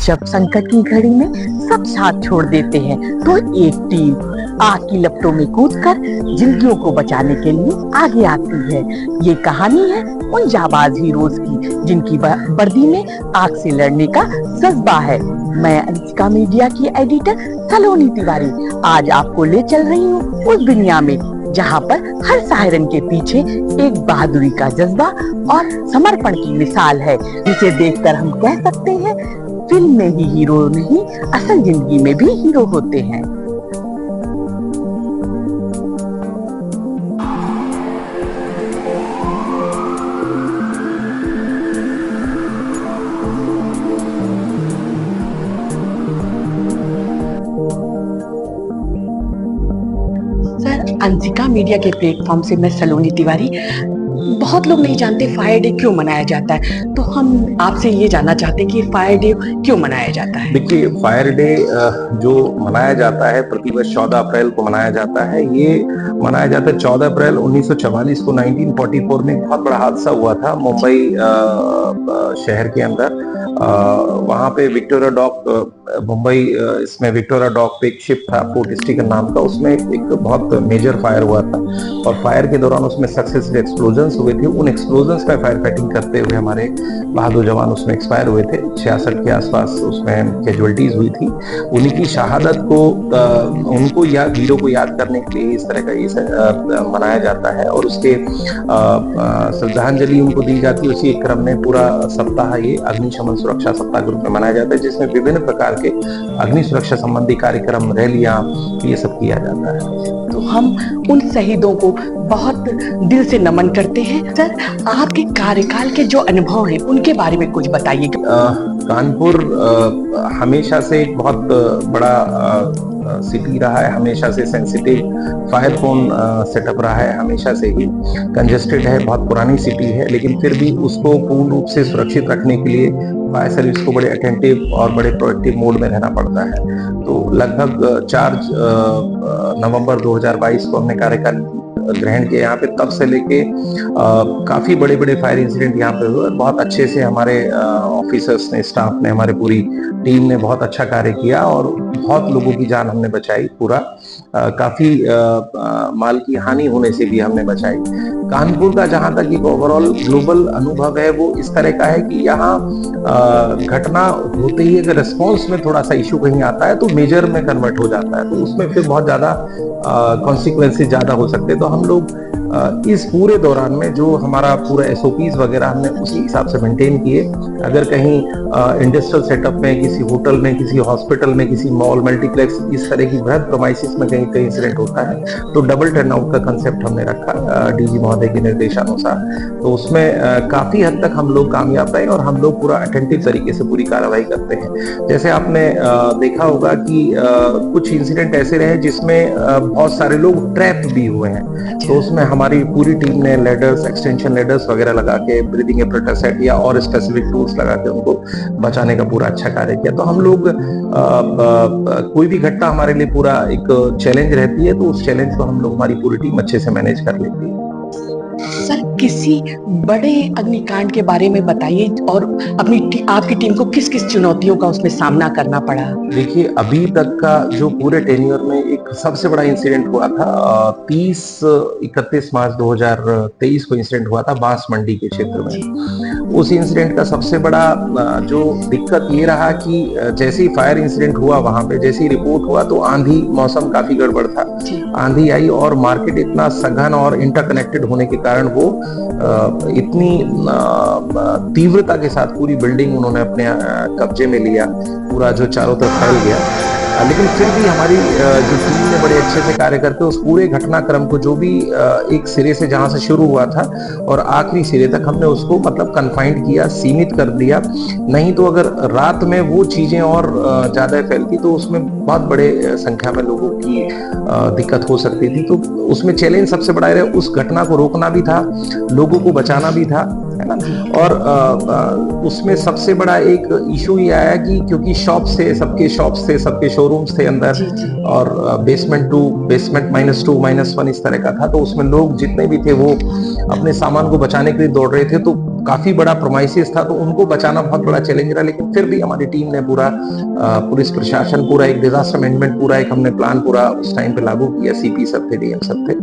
जब संकट की घड़ी में सब साथ छोड़ देते हैं तो एक टीम आग की लपटों में कूदकर जिंदगियों को बचाने के लिए आगे आती है। ये कहानी है उन जाबाज हीरोज की जिनकी वर्दी में आग से लड़ने का जज्बा है। मैं अंशिका मीडिया की एडिटर सलोनी तिवारी आज आपको ले चल रही हूँ उस दुनिया में जहाँ पर हर सायरन के पीछे एक बहादुरी का जज्बा और समर्पण की मिसाल है, जिसे देखकर हम कह सकते हैं फिल्म में ही हीरो नहीं, असल जिंदगी में भी हीरो होते हैं। सर, अंशिका मीडिया के प्लेटफॉर्म से मैं सलोनी तिवारी। बहुत लोग नहीं जानते फायर डे क्यों मनाया जाता है, तो हम आपसे ये जानना चाहते हैं कि फायर डे क्यों मनाया जाता है। देखिए, फायर डे जो मनाया जाता है प्रतिवर्ष 14 अप्रैल को मनाया जाता है। ये मनाया जाता है 14 अप्रैल 1944 को 1944 में एक बहुत बड़ा हादसा हुआ था मुंबई शहर के अंदर। वहाँ पे विक्टोरिया डॉक मुंबई इसमें विक्टोरिया डॉक पे एक शिप था फोर्ट स्टीकर नाम का, उसमें एक बहुत मेजर फायर हुआ था और फायर के दौरान उसमें सक्सेसफुल एक्सप्लोजन्स हुए थे। उन एक्सप्लोजन्स में फायर फाइटिंग करते हुए हमारे बहादुर जवान उसमें एक्सपायर हुए थे। 66 के आसपास उसमें कैजुअलिटीज हुई थी। उन्हीं की शहादत को उनको या वीरों को याद करने के लिए इस तरह का ये मनाया जाता है और उसके श्रद्धांजलि उनको दी जाती है। उसी क्रम में पूरा सप्ताह ये अग्निशमन सुरक्षा सप्ताह के रूप में मनाया जाता है, जिसमें विभिन्न प्रकार के अग्नि सुरक्षा संबंधी कार्यक्रम, रैलियां, ये सब किया जाता है। तो हम उन शहीदों को बहुत दिल से नमन करते हैं। सर, आपके कार्यकाल के जो अनुभव हैं उनके बारे में कुछ बताइए। कानपुर हमेशा से एक बहुत बड़ा सिटी रहा है, हमेशा से सेंसिटिव फायर फोन सेटअप रहा है, हमेशा से ही कंजेस्टेड है, बहुत पुरानी सिटी है, लेकिन फिर भी उसको पूर्ण रूप से सुरक्षित रखने के लिए फायर सर्विस को बड़े अटेंटिव और बड़े प्रोएक्टिव मोड में रहना पड़ता है। तो लगभग 4 नवंबर 2022 को हमने कार्यकाल ग्रहण किया यहाँ पे। तब से लेके काफी बड़े बड़े फायर इंसिडेंट यहाँ पे हुए। बहुत अच्छे से हमारे ऑफिसर्स ने, स्टाफ ने, हमारे पूरी टीम ने बहुत अच्छा कार्य किया और बहुत लोगों की जान हमने बचाई। पूरा काफी माल की हानि होने से भी हमने बचाई। कानपुर का जहां तक एक ओवरऑल ग्लोबल अनुभव है वो इस तरह का है कि यहाँ घटना होते ही अगर रिस्पॉन्स में थोड़ा सा इशू कहीं आता है तो मेजर में कन्वर्ट हो जाता है, तो उसमें फिर बहुत ज्यादा कॉन्सिक्वेंसेस ज्यादा हो सकते हैं। तो हम लोग इस पूरे दौरान में जो हमारा पूरा एसओपीज वगैरह हमने उसी हिसाब से मेंटेन किए। अगर कहीं इंडस्ट्रियल सेटअप में, किसी होटल में, किसी हॉस्पिटल में, किसी मॉल, मल्टीप्लेक्स, इस तरह की बृहद प्रोमाइसिस में कहीं कहीं इंसिडेंट होता है तो डबल टर्न आउट का कंसेप्ट हमने रखा डीजी महोदय के निर्देशानुसार। तो उसमें काफी हद तक हम लोग कामयाब रहे और हम लोग पूरा अटेंटिव तरीके से पूरी कार्रवाई करते हैं। जैसे आपने देखा होगा कि कुछ इंसिडेंट ऐसे रहे जिसमें बहुत सारे लोग ट्रैप भी हुए हैं, तो उसमें हमारी पूरी टीम ने लेडर्स, एक्सटेंशन लेडर्स वगैरह लगा के, ब्रीदिंग एपरेटर सेट या और स्पेसिफिक टूल्स लगा के उनको बचाने का पूरा अच्छा कार्य किया। तो हम लोग कोई भी घटना हमारे लिए पूरा एक चैलेंज रहती है, तो उस चैलेंज को हम लोग, हमारी पूरी टीम अच्छे से मैनेज कर लेती है। सर, किसी बड़े अग्निकांड के बारे में बताइए और आपकी टीम को किस किस चुनौतियों का उसमें सामना करना पड़ा। देखिए, अभी तक का जो पूरे टेन्योर में एक सबसे बड़ा इंसिडेंट हुआ था 31 मार्च 2023 को इंसिडेंट हुआ था बांस मंडी के क्षेत्र में। उस इंसिडेंट का सबसे बड़ा जो दिक्कत ये रहा कि जैसे ही फायर इंसिडेंट हुआ, वहां पे जैसे ही रिपोर्ट हुआ तो आंधी, मौसम काफी गड़बड़ था, आंधी आई और मार्केट इतना सघन और इंटरकनेक्टेड होने के कारण वो इतनी तीव्रता के साथ पूरी बिल्डिंग उन्होंने अपने कब्जे में लिया, पूरा जो चारों तरफ फैल गया। लेकिन फिर भी हमारी जो टीम ने बड़े अच्छे से कार्य करके उस पूरे घटनाक्रम को, जो भी एक सिरे से जहां से शुरू हुआ था और आखिरी सिरे तक, हमने उसको मतलब कन्फाइंड किया, सीमित कर दिया। नहीं तो अगर रात में वो चीजें और ज्यादा फैलती तो उसमें बहुत बड़े संख्या में लोगों की दिक्कत हो सकती थी। तो उसमें चैलेंज सबसे बड़ा रहा, उस घटना को रोकना भी था, लोगों को बचाना भी था, है ना। और उसमें सबसे बड़ा एक इशू ये आया कि क्योंकि शॉप्स थे, सबके शोरूम्स थे अंदर, और बेसमेंट -2, बेसमेंट -2, -1 इस तरह का था। तो उसमें लोग जितने भी थे वो अपने सामान को बचाने के लिए दौड़ रहे थे। तो काफी बड़ा प्रोमाइसिस था, तो उनको बचाना बहुत बड़ा चैलेंज रहा। लेकिन फिर भी हमारी टीम ने पूरा पुलिस प्रशासन पूरा एक डिजास्टर मैनेजमेंट पूरा एक हमने प्लान पूरा उस टाइम पे लागू किया। सीपी सब थे, डीएम सब थे,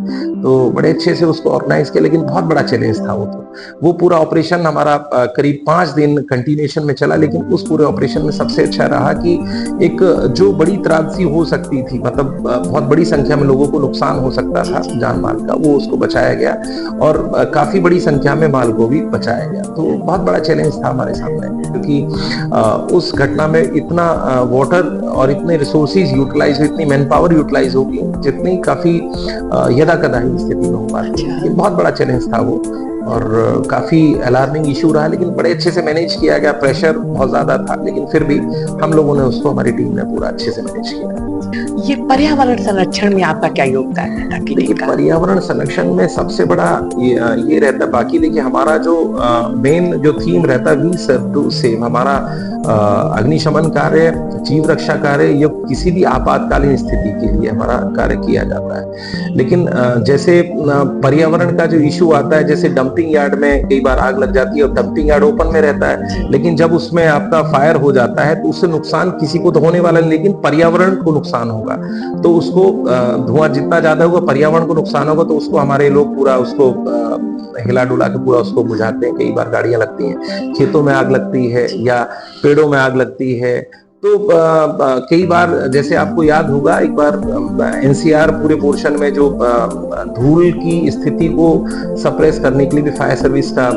तो बड़े अच्छे से उसको ऑर्गेनाइज किया। लेकिन बहुत बड़ा चैलेंज था वो पूरा ऑपरेशन हमारा करीब 5 दिन कंटिन्यूएशन में चला। लेकिन उस पूरे ऑपरेशन में सबसे अच्छा रहा कि एक जो बड़ी त्रासदी हो सकती थी, मतलब बहुत बड़ी संख्या में लोगों को नुकसान हो सकता था जान माल का, वो उसको बचाया गया और काफी बड़ी संख्या में माल को भी बचाया गया। तो बहुत बड़ा चैलेंज था हमारे सामने, क्योंकि उस घटना में इतना वाटर और इतने रिसोर्सेज यूटिलाइज, इतनी मैन पावर यूटिलाइज होगी जितनी काफी यदा कदा ही स्थिति में हो पाती है। ये बहुत बड़ा चैलेंज था वो, और काफी अलार्मिंग इशू रहा। लेकिन बड़े अच्छे से मैनेज किया गया। प्रेशर बहुत ज्यादा था, लेकिन फिर भी हम लोगों ने उसको, हमारी टीम ने पूरा अच्छे से मैनेज किया। ये पर्यावरण संरक्षण में आपका क्या योगदान है? ताकि देखिए, पर्यावरण संरक्षण में सबसे बड़ा ये रहता है। बाकी देखिए, हमारा जो मेन जो थीम रहता है वी सर्व टू सेव, हमारा अग्निशमन कार्य, जीव रक्षा कार्य, ये किसी भी आपातकालीन स्थिति के लिए हमारा कार्य किया जाता है। लेकिन जैसे पर्यावरण का जो इशू आता है, जैसे डंपिंग यार्ड में कई बार आग लग जाती है और डंपिंग यार्ड ओपन में रहता है, लेकिन जब उसमें आपका फायर हो जाता है तो उससे नुकसान किसी को तो होने वाला नहीं, लेकिन पर्यावरण को नुकसान होगा। तो उसको धुआं जितना ज्यादा होगा, पर्यावरण को नुकसान होगा, तो उसको हमारे लोग पूरा उसको हिला डुला के पूरा उसको बुझाते हैं। कई बार गाड़ियां लगती हैं, खेतों में आग लगती है या पेड़ों में आग लगती है। तो कई बार, जैसे आपको याद होगा, एक बार एनसीआर पूरे पोर्शन में जो धूल की स्थिति को सप्रेस करने के लिए भी फायर सर्विस का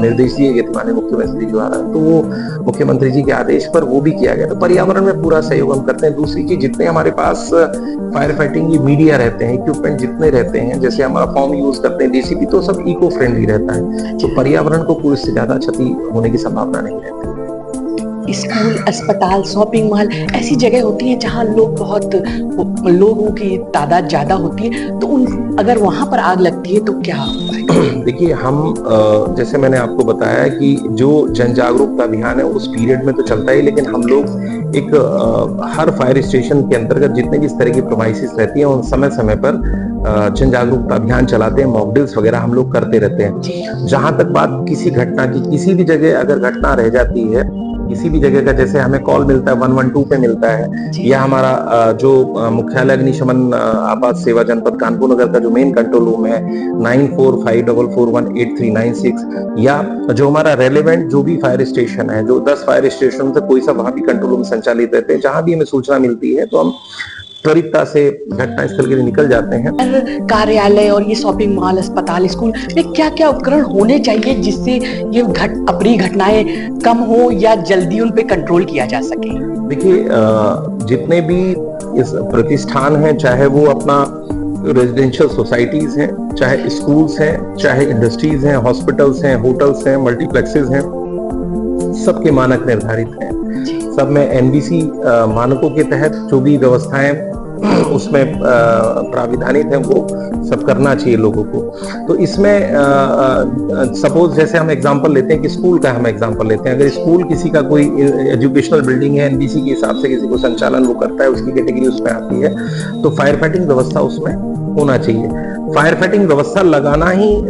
निर्देश दिए गए थे माननीय मुख्यमंत्री द्वारा। तो वो मुख्यमंत्री जी के आदेश पर वो भी किया गया। तो पर्यावरण में पूरा सहयोग हम करते हैं। दूसरी चीज, जितने हमारे पास फायर फाइटिंग की मीडिया रहते हैं, इक्विपमेंट जितने रहते हैं, जैसे हमारा फॉर्म यूज करते हैं डीसीपी, तो सब इको फ्रेंडली रहता है। तो पर्यावरण को कोई इससे ज्यादा क्षति होने की संभावना नहीं रहती। स्कूल, अस्पताल, शॉपिंग मॉल ऐसी जगह होती है जहाँ लोगों की तादाद ज्यादा होती है, तो अगर वहां पर आग लगती है तो क्या होता है? देखिए, हम जैसे मैंने आपको बताया कि जो जन जागरूकता अभियान है उस पीरियड में तो चलता है, लेकिन हम लोग एक हर फायर स्टेशन के अंतर्गत जितने भी इस तरह की प्रोमाइसिस रहती है, उन समय समय पर जन जागरूकता अभियान चलाते हैं, मॉक ड्रिल्स वगैरह हम लोग करते रहते हैं। जहां तक बात किसी घटना की, किसी भी जगह अगर घटना रह जाती है, किसी भी जगह का, जैसे हमें कॉल मिलता है 112 पे मिलता है, या हमारा जो मुख्यालय अग्निशमन आपात सेवा जनपद कानपुर नगर का जो मेन कंट्रोल रूम है 9454418396, या जो हमारा रेलेवेंट जो भी फायर स्टेशन है, जो 10 फायर स्टेशन से कोई सा वहां भी कंट्रोल रूम संचालित रहते हैं, जहां भी हमें सूचना मिलती है तो हम त्वरितता से घटना स्थल के लिए निकल जाते हैं। कार्यालय और ये शॉपिंग मॉल, अस्पताल, स्कूल में क्या क्या उपकरण होने चाहिए जिससे ये अप्रिय घटनाएं कम हो या जल्दी उन पे कंट्रोल किया जा सके? देखिए, जितने भी इस प्रतिष्ठान हैं, चाहे वो अपना रेजिडेंशियल सोसाइटीज हैं, चाहे स्कूल्स हैं, चाहे इंडस्ट्रीज हैं, हॉस्पिटल्स हैं, होटल्स हैं, मल्टीप्लेक्सेस हैं, सबके मानक निर्धारित हैं। सब में एनबीसी मानकों के तहत जो भी व्यवस्थाएं उसमें प्राविधानित है, वो सब करना चाहिए लोगों को। तो इसमें सपोज जैसे हम एग्जांपल लेते हैं कि स्कूल का हम एग्जांपल लेते हैं, अगर स्कूल किसी का कोई एजुकेशनल बिल्डिंग है, एनबीसी के हिसाब से किसी को संचालन वो करता है, उसकी कैटेगरी उसमें आती है, तो फायर फाइटिंग व्यवस्था उसमें होना चाहिए। फायर फाइटिंग व्यवस्था लगाना ही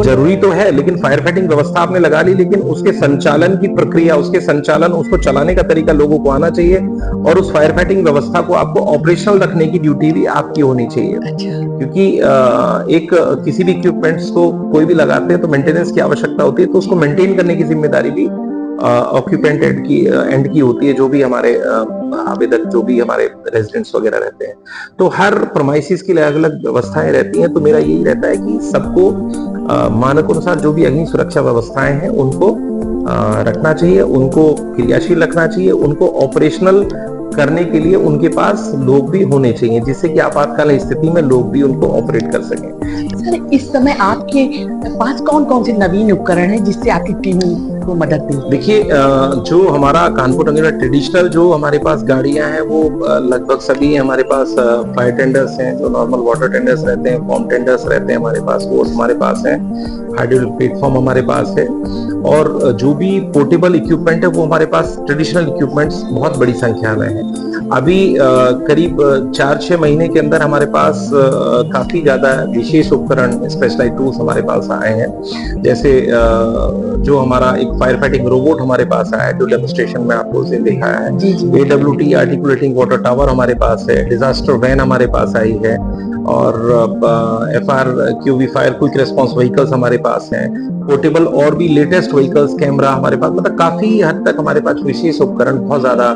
जरूरी तो है, लेकिन फायर फाइटिंग व्यवस्था आपने लगा ली, लेकिन उसके संचालन की प्रक्रिया, उसके संचालन, उसको चलाने का तरीका लोगों को आना चाहिए, और उस फायर फाइटिंग व्यवस्था को आपको ऑपरेशनल रखने की ड्यूटी भी आपकी होनी चाहिए। क्योंकि एक किसी भी इक्विपमेंट्स को कोई भी लगाते हैं तो मेंटेनेंस की आवश्यकता होती है, तो उसको मेंटेन करने की जिम्मेदारी भी ऑक्यूपेंट एंड की होती है, जो भी हमारे आवेदक, जो भी हमारे रेजिडेंट्स वगैरह रहते हैं। तो हर प्रोमाइसिस के लिए अलग अलग व्यवस्थाएं रहती हैं। तो मेरा यही रहता है कि सबको मानक अनुसार जो भी अग्नि सुरक्षा व्यवस्थाएं हैं उनको रखना चाहिए, उनको क्रियाशील रखना चाहिए, उनको ऑपरेशनल करने के लिए उनके पास लोग भी होने चाहिए, जिससे कि आपातकालीन स्थिति में लोग भी उनको ऑपरेट कर सकें। सर, इस समय आपके पास कौन कौन से नवीन उपकरण हैं जिससे आपकी टीम आपको मदद मिलती है? देखिए जो हमारा कानपुर नगर में ट्रेडिशनल जो हमारे पास गाड़ियां हैं वो लगभग सभी हमारे पास फायर टेंडर्स हैं, जो नॉर्मल वाटर टेंडर्स रहते हैं, फॉर्म टेंडर्स रहते हैं हमारे पास, वो हमारे पास है। हाइड्रोलिक प्लेटफॉर्म हमारे पास है, और जो भी पोर्टेबल इक्विपमेंट है वो हमारे पास ट्रेडिशनल इक्विपमेंट्स बहुत बड़ी संख्या में है। अभी करीब 4-6 महीने के अंदर हमारे पास काफी ज्यादा विशेष उपकरण, स्पेशलाइज टूल्स हमारे पास आए हैं। जैसे जो हमारा एक फायर फाइटिंग रोबोट हमारे पास आया है, जो डेमोन्स्ट्रेशन में आपको उस दिन दिखाया है। AWT आर्टिकुलेटिंग वाटर टावर हमारे पास है, डिजास्टर वैन हमारे पास आई है, और FRQV fire quick response vehicles हमारे पास हैं, पोर्टेबल और भी लेटेस्ट व्हीकल्स, कैमरा हमारे पास, मतलब काफी हद तक हमारे पास विशेष उपकरण बहुत ज्यादा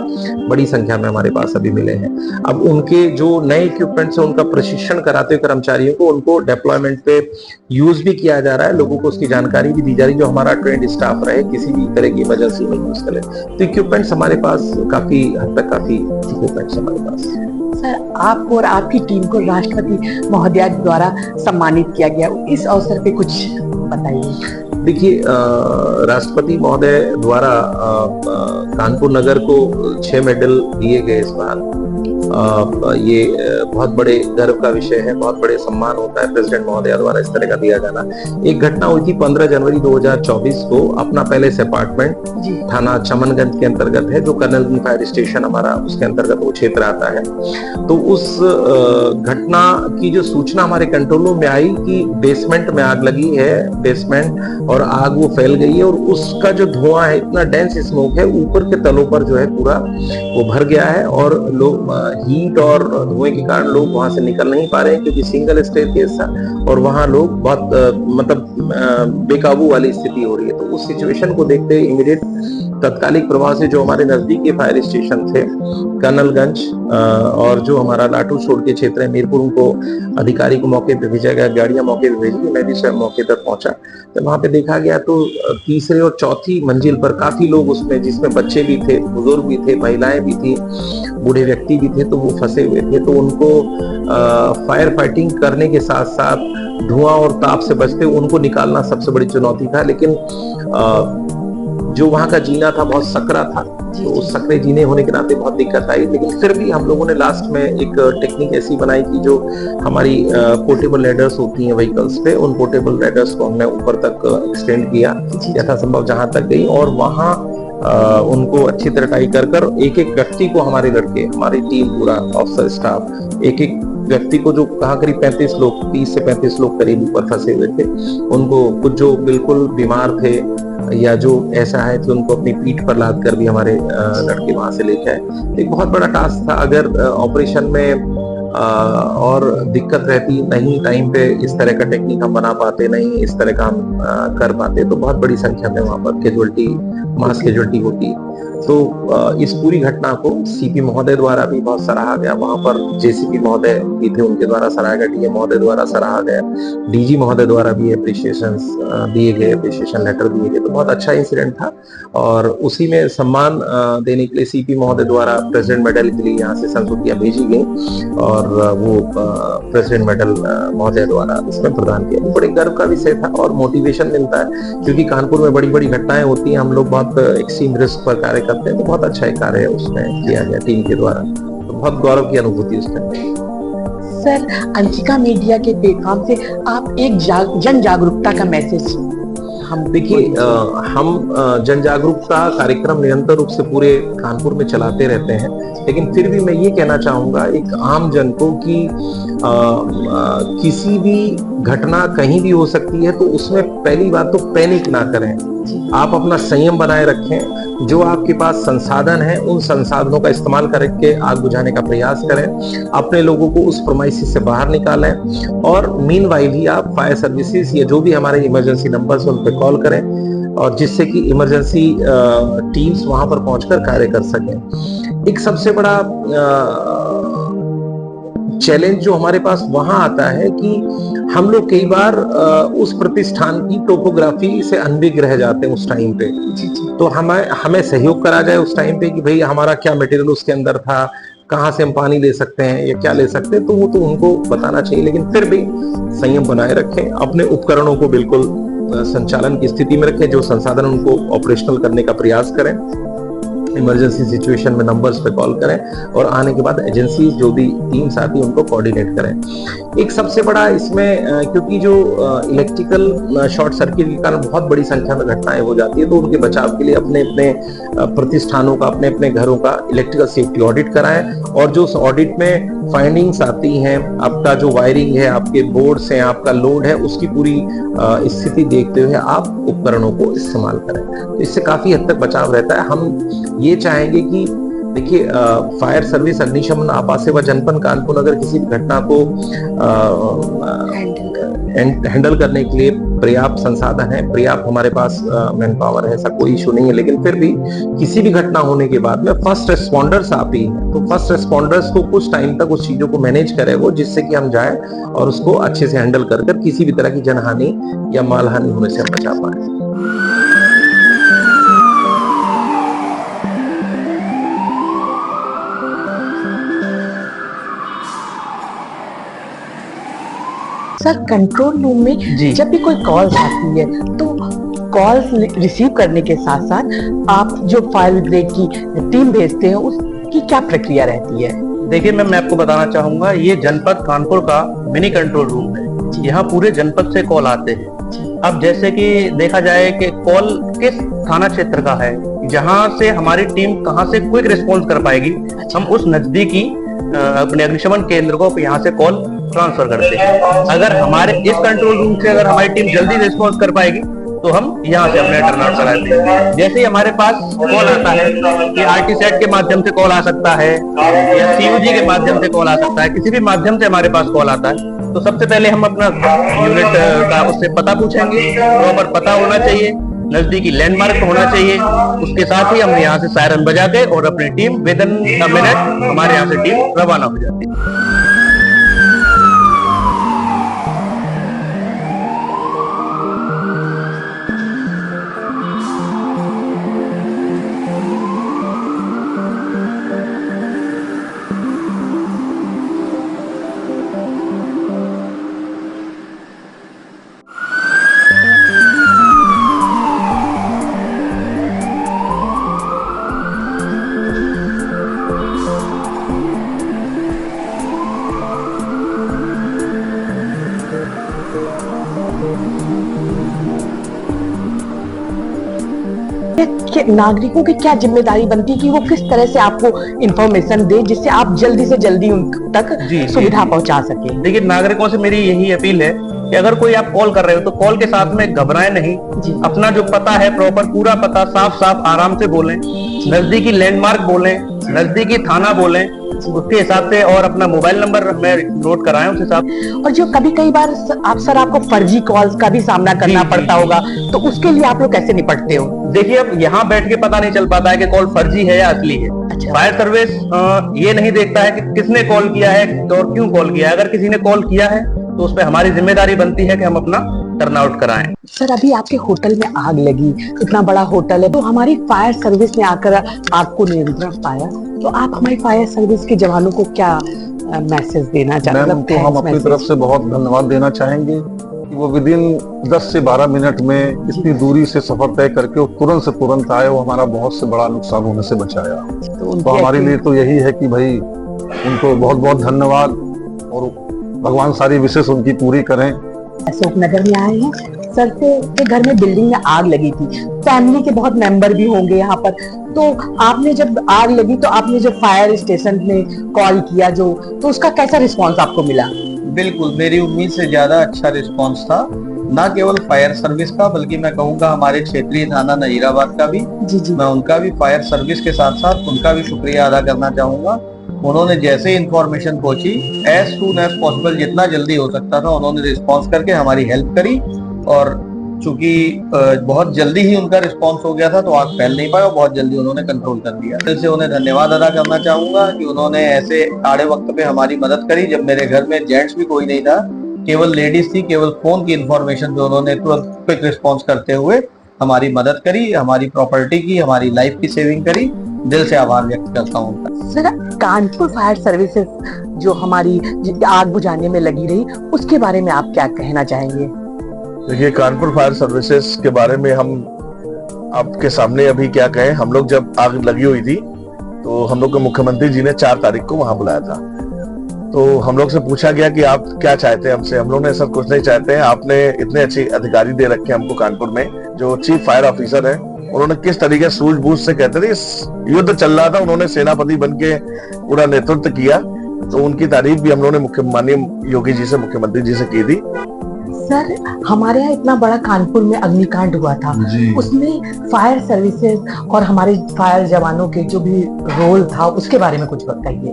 बड़ी संख्या में हमारे पास अभी मिले हैं। अब उनके जो नए इक्विपमेंट्स है उनका प्रशिक्षण कराते हुए कर्मचारियों को उनको डिप्लॉयमेंट पे यूज भी किया जा रहा है, लोगों को उसकी जानकारी भी दी जा रही है, जो हमारा ट्रेंड स्टाफ रहे किसी भी तरह की इमरजेंसी में यूज करे। तो इक्विपमेंट्स हमारे पास काफी हद तक काफी इक्विपमेंट्स हमारे पास। सर, आपको और आपकी टीम को राष्ट्रपति महोदया द्वारा सम्मानित किया गया, इस अवसर पे कुछ बताइए। देखिए राष्ट्रपति महोदय द्वारा कानपुर नगर को 6 मेडल दिए गए इस बार। ये बहुत बड़े गर्व का विषय है, बहुत बड़े सम्मान होता है प्रेसिडेंट महोदया द्वारा इस तरह का दिया जाना। एक घटना हुई थी 15 जनवरी 2024 को, अपना पैलेस अपार्टमेंट थाना चमनगंज के अंतर्गत है, जो कर्नलगंज फायर स्टेशन हमारा उसके अंतर्गत वो क्षेत्र आता है। तो उस घटना की जो सूचना हमारे कंट्रोल रूम में आई कि बेसमेंट में आग लगी है, बेसमेंट, और आग वो फैल गई है, और उसका जो धुआं है, इतना डेंस स्मोक है, ऊपर के तलों पर जो है पूरा वो भर गया है, और लोग हीट और धुएं के कारण लोग वहां से निकल नहीं पा रहे हैं, क्योंकि सिंगल स्टेयरकेस था, और वहां लोग बहुत मतलब बेकाबू वाली स्थिति हो रही है। तो उस सिचुएशन को देखते हुए इमीडिएट तत्कालिक प्रभाव से जो हमारे नजदीक के फायर स्टेशन थे, कर्नलगंज और जो हमारा लाटू छोड़ के क्षेत्र है मीरपुर, उनको अधिकारी को मौके पे भेजा गया, गाड़ियां मौके पे भेजी गई, मैं भी स्वयं मौके पर पहुंचा। तो वहां पे देखा गया तो तीसरे और चौथी मंजिल पर काफी लोग उसमें, जिसमें बच्चे भी थे, बुजुर्ग भी थे, महिलाएं भी थी, बूढ़े व्यक्ति भी थे, तो वो फंसे हुए थे। तो उनको फायर फाइटिंग करने के साथ साथ धुआं और ताप से बचते उनको निकालना सबसे बड़ी चुनौती था। लेकिन जो वहां का जीना था बहुत सकरा था, तो उस सकरे जीने होने के नाते बहुत दिक्कत आई। लेकिन फिर भी हम लोगों ने लास्ट में एक टेक्निक ऐसी बनाई कि जो हमारी पोर्टेबल लैडर्स होती हैं व्हीकल्स पे, उन पोर्टेबल लैडर्स को हमने ऊपर तक एक्सटेंड किया यथासंभव जहां तक गई, और वहां उनको अच्छी तरह टाई कर एक एक व्यक्ति को, हमारे लड़के, हमारी टीम, पूरा ऑफिसर स्टाफ, एक एक व्यक्ति को, जो कहा करीब 35 लोग, 30 से 35 लोग करीब ऊपर फंसे हुए थे, उनको, कुछ जो बिल्कुल बीमार थे या जो ऐसा है कि उनको अपनी पीठ पर लाद कर भी हमारे लड़के वहां से लेके आए। एक बहुत बड़ा टास्क था। अगर ऑपरेशन में और दिक्कत रहती, नहीं टाइम पे इस तरह का टेक्निक हम बना पाते, नहीं इस तरह का हम कर पाते, तो बहुत बड़ी संख्या में वहां पर कैजुअल्टी, मास कैजुअल्टी होती। तो इस पूरी घटना को CP महोदय द्वारा भी बहुत सराहा गया, वहां पर JCP महोदय भी थे, उनके द्वारा सराहा गया, DM महोदय द्वारा सराहा गया, DG महोदय द्वारा भी अप्रिशिएशन दिए गए, अप्रिशिएशन लेटर दिए गए। तो बहुत अच्छा इंसिडेंट था, और उसी में सम्मान देने के लिए CP महोदय द्वारा प्रेसिडेंट मेडल के लिए यहाँ से संस्तुतियां भेजी गई, और वो प्रेसिडेंट मेडल महोदय द्वारा इसमें प्रदान किया। बड़े गर्व का विषय था, और मोटिवेशन मिलता है, क्योंकि कानपुर में बड़ी बड़ी घटनाएं होती हैं, हम लोग बहुत एक्सट्रीम रिस्क पर कार्य करते हैं, तो बहुत अच्छा एक कार्य उसमें किया गया टीम के द्वारा, तो बहुत गौरव की अनुभूति उसमें। सर, अंशिका मीडिया के प्लेटफॉर्म से आप एक जन जागरूकता का मैसेज हम देखिए, हम जन जागरूकता कार्यक्रम निरंतर रूप से पूरे कानपुर में चलाते रहते हैं, लेकिन फिर भी मैं ये कहना चाहूंगा एक आम जन को कि किसी भी घटना कहीं भी हो सकती है, तो उसमें पहली बात तो पैनिक ना करें, आप अपना संयम बनाए रखें, जो आपके पास संसाधन है उन संसाधनों का इस्तेमाल करके आग बुझाने का प्रयास करें, अपने लोगों को उस प्रोमाइसिस से बाहर निकालें, और मीनवाइल ही आप फायर सर्विसेज या जो भी हमारे इमरजेंसी नंबर्स उन पर कॉल करें, और जिससे कि इमरजेंसी टीम्स वहां पर पहुंचकर कार्य कर सकें। एक सबसे बड़ा चैलेंज जो हमारे पास वहां आता है कि हम लोग कई बार उस प्रतिष्ठान की टोपोग्राफी से अनभिज्ञ रह जाते हैं उस टाइम पे, तो हमें सहयोग करा जाए उस टाइम पे कि भाई हमारा क्या मटेरियल उसके अंदर था, कहाँ से हम पानी ले सकते हैं या क्या ले सकते हैं, तो वो तो उनको बताना चाहिए। लेकिन फिर भी संयम बनाए रखें, अपने उपकरणों को बिल्कुल संचालन की स्थिति में रखें, जो संसाधन उनको ऑपरेशनल करने का प्रयास करें, इमरजेंसी सिचुएशन में नंबर्स पे कॉल करें और आने के बाद एजेंसी जो भी टीम्स आती है उनको कोऑर्डिनेट करें। एक सबसे बड़ा इसमें क्योंकि जो इलेक्ट्रिकल शॉर्ट सर्किट के कारण बहुत बड़ी संख्या में घटनाएं हो जाती है, तो उनके बचाव के लिए अपने अपने प्रतिष्ठानों का, अपने अपने घरों का इलेक्ट्रिकल सेफ्टी ऑडिट कराएं और जो उस ऑडिट में फाइंडिंग्स आती हैं, आपका जो वायरिंग है, आपके बोर्ड्स हैं, आपका लोड है, उसकी पूरी स्थिति देखते हुए आप उपकरणों को इस्तेमाल करें। तो इससे काफी हद तक बचाव रहता है। हम ये चाहेंगे कि देखिए, फायर सर्विस, अग्निशमन, आपात सेवा जनपद कानपुर अगर किसी भी घटना को हैंडल करने के लिए पर्याप्त संसाधन है, पर्याप्त हमारे पास मैन पावर है, ऐसा कोई इशू नहीं है, लेकिन फिर भी किसी भी घटना होने के बाद में फर्स्ट रिस्पॉन्डर्स आप ही हैं, तो फर्स्ट रिस्पॉन्डर्स को कुछ टाइम तक उस चीजों को मैनेज करे वो, जिससे कि हम जाए और उसको अच्छे से हैंडल कर किसी भी तरह की जनहानि या माल हानि होने से हम बचा पाए। सर, कंट्रोल रूम में जब भी कोई कॉल्स आती है तो कॉल्स रिसीव करने के साथ साथ आप जो फायर ब्रिगेड की टीम भेजते हैं उसकी क्या प्रक्रिया रहती है? देखिए मैम, मैं आपको बताना चाहूंगा, ये जनपद कानपुर का मिनी कंट्रोल रूम है। यहाँ पूरे जनपद से कॉल आते हैं। अब जैसे कि देखा जाए कि कॉल किस थाना क्षेत्र का है, जहाँ से हमारी टीम कहाँ से क्विक रिस्पॉन्स कर पाएगी, हम उस नजदीकी अपने अग्निशमन केंद्र को यहाँ से कॉल ट्रांसफर करते हैं। अगर हमारे इस कंट्रोल रूम से अगर हमारी टीम जल्दी रिस्पॉन्स कर पाएगी तो हम यहाँ से अपने टर्न आउट कराते हैं। जैसे ही हमारे पास कॉल आता है कि आरटी सेट के माध्यम से कॉल आ सकता है या सीयूजी के माध्यम से कॉल आ सकता है, किसी भी माध्यम से हमारे पास कॉल आता है, तो सबसे पहले हम अपना यूनिट का उससे पता पूछेंगे। प्रॉपर पता होना चाहिए, नजदीकी लैंडमार्क होना चाहिए। उसके साथ ही हम यहाँ से सायरन बजा के और अपनी team with in a minute हमारे यहाँ से टीम रवाना हो जाती है। कि नागरिकों की क्या जिम्मेदारी बनती है कि वो किस तरह से आपको इंफॉर्मेशन दे जिससे आप जल्दी से जल्दी उन तक सुविधा पहुंचा सके? देखिए, नागरिकों से मेरी यही अपील है कि अगर कोई आप कॉल कर रहे हो तो कॉल के साथ में घबराएं नहीं। अपना जो पता है प्रॉपर पूरा पता साफ साफ आराम से बोलें, नजदीकी लैंडमार्क बोलें, नजदीकी थाना बोलें, उसके हिसाब से, और अपना मोबाइल नंबर में नोट कराएं उस हिसाब। और जो कई बार आपको फर्जी कॉल्स का भी सामना करना पड़ता होगा, तो उसके लिए आप लोग कैसे निपटते हो? देखिए, अब यहाँ बैठ के पता नहीं चल पाता है कि कॉल फर्जी है या असली है। अच्छा। फायर सर्विस ये नहीं देखता है कि किसने कॉल किया है और क्यों कॉल किया है। अगर किसी ने कॉल किया है तो उस पर हमारी जिम्मेदारी बनती है कि हम अपना टर्न आउट कराएं। सर, अभी आपके होटल में आग लगी, इतना बड़ा होटल है, तो हमारी फायर सर्विस ने आकर आग को नियंत्रण पाया, तो आप हमारी फायर सर्विस के जवानों को क्या मैसेज देना चाहते हैं? मैम, उनको हम अपनी तरफ से बहुत धन्यवाद देना चाहेंगे कि वो विदिन 10 से 12 मिनट में इतनी दूरी से सफर तय करके वो तुरंत आए, वो हमारा बहुत से बड़ा नुकसान होने से बचाया। तो हमारे लिए तो यही है कि भाई उनको बहुत बहुत धन्यवाद, और भगवान सारी विशेष उनकी पूरी करें। अशोक नगर में आए हैं सर, के घर में बिल्डिंग में आग लगी थी, फैमिली के बहुत मेंबर भी होंगे यहाँ पर, तो आपने जब आग लगी तो आपने जो फायर स्टेशन में कॉल किया तो उसका कैसा रिस्पांस आपको मिला? बिल्कुल, मेरी उम्मीद से ज्यादा अच्छा रिस्पांस था, ना केवल फायर सर्विस का बल्कि मैं कहूँगा हमारे क्षेत्रीय थाना नजीराबाद का भी। जी। मैं उनका भी, फायर सर्विस के साथ साथ उनका भी शुक्रिया अदा करना चाहूंगा। उन्होंने जैसे इंफॉर्मेशन पहुंची, एज सून एज पॉसिबल, जितना जल्दी हो सकता था उन्होंने रिस्पॉन्स करके हमारी हेल्प करी, और चूंकि बहुत जल्दी ही उनका रिस्पॉन्स हो गया था तो आग फैल नहीं पाया, बहुत जल्दी उन्होंने कंट्रोल कर दिया। दिल से उन्हें धन्यवाद अदा करना चाहूंगा कि उन्होंने ऐसे आड़े वक्त पे हमारी मदद करी, जब मेरे घर में जेंट्स भी कोई नहीं था, केवल लेडीज थी। केवल फोन की इंफॉर्मेशन पे उन्होंने तुरंत क्विक रिस्पॉन्स करते हुए हमारी मदद करी, हमारी प्रॉपर्टी की, हमारी लाइफ की सेविंग करी। दिल से आभार व्यक्त करता हूँ। सर, कानपुर फायर सर्विसेज जो हमारी आग बुझाने में लगी रही, उसके बारे में आप क्या कहना चाहेंगे? देखिए, कानपुर फायर सर्विसेज के बारे में हम आपके सामने अभी क्या कहें। हम लोग जब आग लगी हुई थी तो हम लोग के मुख्यमंत्री जी ने 4 तारीख को वहां बुलाया था। तो हम लोग से पूछा गया कि आप क्या चाहते हैं हमसे। हम लोग ने सर कुछ नहीं चाहते हैं, आपने इतने अच्छे अधिकारी दे रखे हैं हमको कानपुर में। जो चीफ फायर ऑफिसर है उन्होंने किस तरीके से सूझबूझ से कहते थे, युद्ध चल रहा था, उन्होंने सेनापति बन के पूरा नेतृत्व किया। तो उनकी तारीफ भी हम लोगों ने माननीय योगी जी से, मुख्यमंत्री जी से की थी। सर, हमारे यहाँ इतना बड़ा कानपुर में अग्निकांड हुआ था, उसमें फायर सर्विसेज और हमारे फायर जवानों के जो भी रोल था उसके बारे में कुछ बताइए।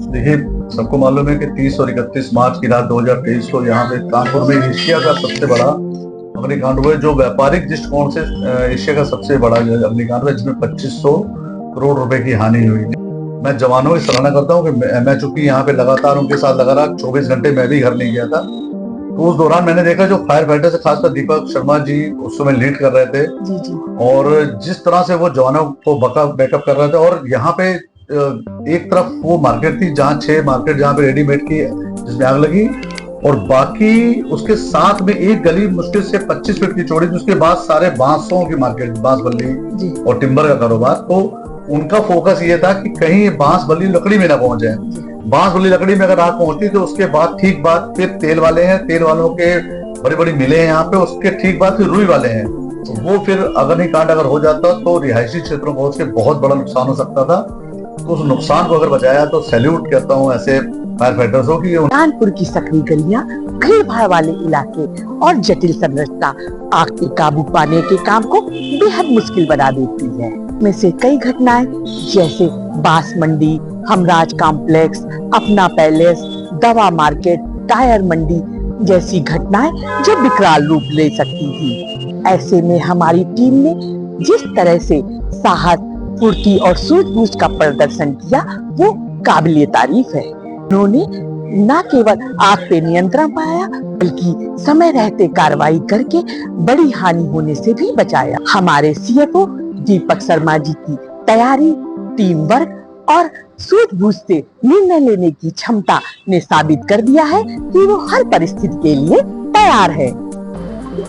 देखिए, सबको मालूम है कि 30 और 31 मार्च की रात 2023 को यहाँ पे कानपुर में एशिया का सबसे बड़ा अग्निकांड हुआ, जो व्यापारिक दृष्टिकोण से एशिया का सबसे बड़ा अग्निकांड हुआ, जिसमें 2500 करोड़ रुपए की हानि हुई। मैं जवानों की सराहना करता हूँ कि मैं चूंकि यहाँ पे लगातार उनके साथ लगा रहा, 24 घंटे मैं भी घर नहीं गया था। तो उस दौरान मैंने देखा जो फायर फाइटर से खासकर दीपक शर्मा जी उस समय लीड कर रहे थे और जिस तरह से वो जवानों को बैकअप कर रहे थे। और यहाँ पे एक तरफ वो मार्केट थी जहाँ 6 मार्केट जहाँ पे रेडीमेड की जिसमें आग लगी, और बाकी उसके साथ में एक गली मुश्किल से 25 फीट की चौड़ी, जिसके बाद सारे बांसों की मार्केट, बांस बल्ली और टिम्बर का कारोबार। तो उनका फोकस ये था कि कहीं बांस बल्ली लकड़ी में ना पहुंच जाए। बांस बल्ली लकड़ी में अगर आग पहुंचती तो उसके बाद ठीक बाद फिर तेल वाले हैं, तेल वालों के बड़ी बड़ी मिलें हैं यहाँ पे, उसके ठीक बाद फिर रुई वाले हैं। तो वो फिर अग्निकांड अगर हो जाता तो रिहायशी क्षेत्रों को उसके बहुत बड़ा नुकसान हो सकता था। तो उस नुकसान को अगर बचाया तो सैल्यूट करता हूँ ऐसे फायर फाइटर्सों की। कानपुर की सकरी गलियां, भीड़ भाड़ वाले इलाके और जटिल संरचना आग पे काबू पाने के काम को बेहद मुश्किल बना देती है। में से कई घटनाएं जैसे बांस मंडी, हमराज कॉम्प्लेक्स, अपना पैलेस, दवा मार्केट, टायर मंडी जैसी घटनाएं जो विकराल रूप ले सकती थी। ऐसे में हमारी टीम ने जिस तरह से साहस, फुर्ती और सूझबूझ का प्रदर्शन किया वो काबिले तारीफ है। उन्होंने न केवल आग पे नियंत्रण पाया बल्कि समय रहते कार्रवाई करके बड़ी हानि होने से भी बचाया। हमारे सीएफओ दीपक शर्मा जी की तैयारी, टीम वर्क और सूझबूझ से निर्णय लेने की क्षमता ने साबित कर दिया है कि वो हर परिस्थिति के लिए तैयार है।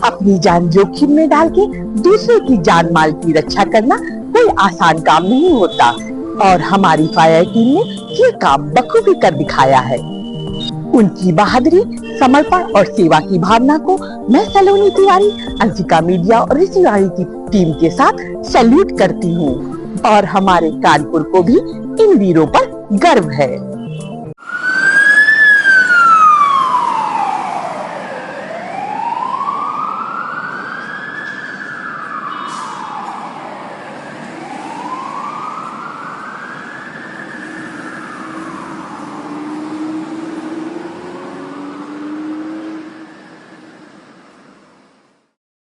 अपनी जान जोखिम में डाल के दूसरे की जान माल की रक्षा करना कोई आसान काम नहीं होता और हमारी फायर टीम ने ये काम बखूबी कर दिखाया है। उनकी बहादुरी, समर्पण और सेवा की भावना को मैं सलोनी तिवारी, अंशिका मीडिया और ऋषि रानी की टीम के साथ सैल्यूट करती हूँ और हमारे कानपुर को भी इन वीरों पर गर्व है।